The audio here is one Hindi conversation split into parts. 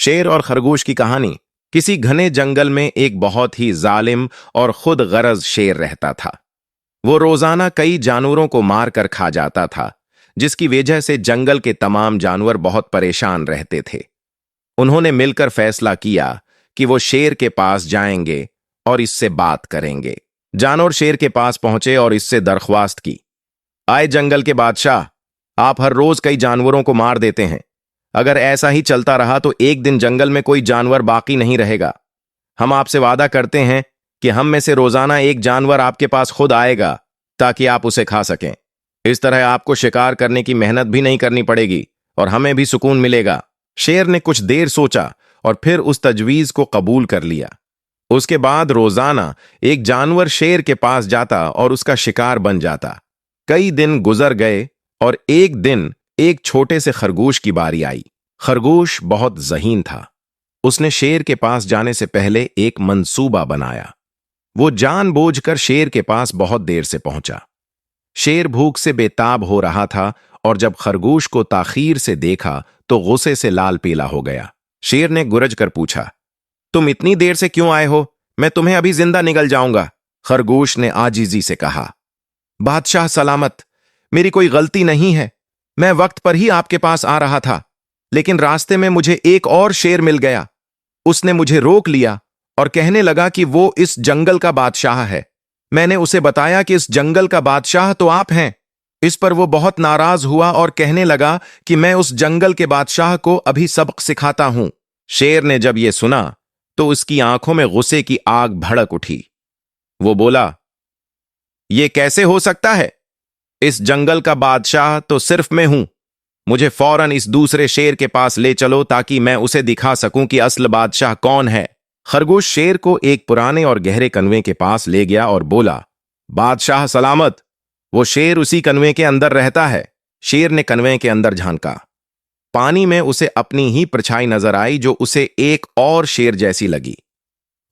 शेर और खरगोश की कहानी। किसी घने जंगल में एक बहुत ही जालिम और खुद गरज शेर रहता था। वो रोजाना कई जानवरों को मार कर खा जाता था, जिसकी वजह से जंगल के तमाम जानवर बहुत परेशान रहते थे। उन्होंने मिलकर फैसला किया कि वो शेर के पास जाएंगे और इससे बात करेंगे। जानवर शेर के पास पहुंचे और इससे दरख्वास्त की, आए जंगल के बादशाह, आप हर रोज कई जानवरों को मार देते हैं। अगर ऐसा ही चलता रहा तो एक दिन जंगल में कोई जानवर बाकी नहीं रहेगा। हम आपसे वादा करते हैं कि हम में से रोजाना एक जानवर आपके पास खुद आएगा ताकि आप उसे खा सकें। इस तरह आपको शिकार करने की मेहनत भी नहीं करनी पड़ेगी और हमें भी सुकून मिलेगा। शेर ने कुछ देर सोचा और फिर उस तजवीज को कबूल कर लिया। उसके बाद रोजाना एक जानवर शेर के पास जाता और उसका शिकार बन जाता। कई दिन गुजर गए और एक दिन एक छोटे से खरगोश की बारी आई। खरगोश बहुत ज़हीन था। उसने शेर के पास जाने से पहले एक मंसूबा बनाया। वो जानबूझकर शेर के पास बहुत देर से पहुंचा। शेर भूख से बेताब हो रहा था और जब खरगोश को ताखीर से देखा तो गुस्से से लाल पीला हो गया। शेर ने गुरज कर पूछा, तुम इतनी देर से क्यों आए हो? मैं तुम्हें अभी जिंदा निगल जाऊंगा। खरगोश ने आजिजी से कहा, बादशाह सलामत, मेरी कोई गलती नहीं है। मैं वक्त पर ही आपके पास आ रहा था, लेकिन रास्ते में मुझे एक और शेर मिल गया। उसने मुझे रोक लिया और कहने लगा कि वो इस जंगल का बादशाह है। मैंने उसे बताया कि इस जंगल का बादशाह तो आप हैं। इस पर वो बहुत नाराज हुआ और कहने लगा कि मैं उस जंगल के बादशाह को अभी सबक सिखाता हूं। शेर ने जब ये सुना तो उसकी आंखों में गुस्से की आग भड़क उठी। वो बोला, ये कैसे हो सकता है? इस जंगल का बादशाह तो सिर्फ मैं हूं। मुझे फौरन इस दूसरे शेर के पास ले चलो ताकि मैं उसे दिखा सकूं कि असल बादशाह कौन है। खरगोश शेर को एक पुराने और गहरे कन्वे के पास ले गया और बोला, बादशाह सलामत। वो शेर उसी कन्वे के अंदर रहता है। शेर ने कन्वे के अंदर झांका। पानी में उसे अपनी ही परछाई नजर आई जो उसे एक और शेर जैसी लगी।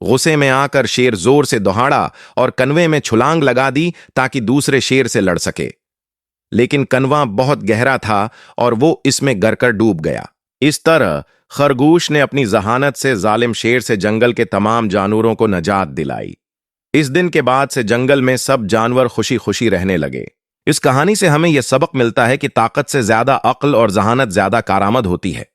गुस्से में आकर शेर जोर से दौड़ा और कन्वे में छुलांग लगा दी ताकि दूसरे शेर से लड़ सके। लेकिन कन्वा बहुत गहरा था और वो इसमें गिरकर डूब गया। इस तरह खरगोश ने अपनी जहानत से जालिम शेर से जंगल के तमाम जानवरों को नजात दिलाई। इस दिन के बाद से जंगल में सब जानवर खुशी खुशी रहने लगे। इस कहानी से हमें यह सबक मिलता है कि ताकत से ज्यादा अक्ल और जहानत ज्यादा कारआमद होती है।